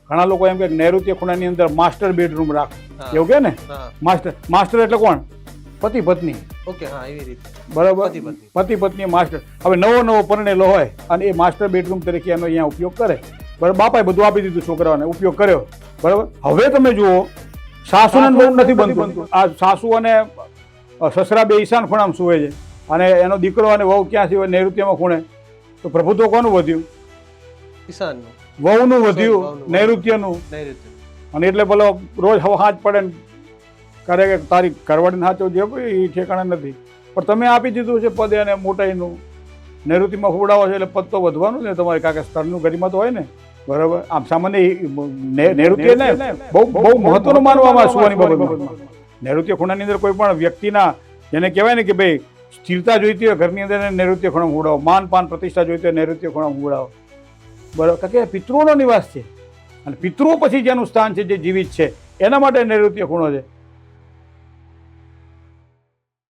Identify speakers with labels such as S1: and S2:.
S1: ઘણા લોકો એમ કે નૈઋત્ય ખૂણાની અંદર માસ્ટર બેડરૂમ રાખ, એવું કે ને. માસ્ટર એટલે કોણ? પતિ પત્ની.
S2: ઓકે, હા, એવી રીતે.
S1: બરાબર, પતિ પત્ની માસ્ટર. હવે નવો પરણેલો હોય અને એ માસ્ટર બેડરૂમ તરીકે એનો અહીંયા ઉપયોગ કરે. બરાબર, બાપાએ બધું આપી દીધું છોકરાઓને, ઉપયોગ કર્યો. બરાબર, હવે તમે જુઓ સાસુને બહુ નથી બનતું. આ સાસુ અને સસરા બે ઈશાન ખૂણામાં સુવે છે અને એનો દીકરો અને વહુ ક્યાં છે? નૈઋત્યમાં ખૂણે. તો પ્રભુત્વ કોનું વધ્યું?
S2: ઈશાનનું.
S1: વહુનું વધ્યું, નૈઋત્યનું. અને એટલે બોલો રોજ હવે હાથ પડે ને કરે કે તારી ઘરવાળીને હાચો જે એ ઠેકાણા નથી. પણ તમે આપી દીધું છે પદે અને મોટાઈનું. નૈઋત્યમાં ફૂડાવો છે એટલે પદ તો વધવાનું ને તમારે, કારણ કે સ્તરનું ગરિમા તો હોય ને. બરાબર, આમ સામાન્ય નૈઋત્ય ને બહુ મહત્વનું માનવામાં સુવાની બાબતમાં. નૈઋત્ય ખૂણાની અંદર કોઈ પણ વ્યક્તિના જેને કહેવાય ને કે ભાઈ સ્થિરતા જોઈતી હોય ઘરની અંદર નૈઋત્ય ખૂણામાં ફૂડાવો, માન પાન પ્રતિષ્ઠા જોઈતી હોય નૈઋત્ય ખૂણામાં ફૂડાવો. બરાબર, કારણ કે પિતૃઓનો નિવાસ છે અને પિતૃઓ પછી જેનું સ્થાન છે જે જીવિત છે એના માટે નૈઋત્ય ખૂણો છે.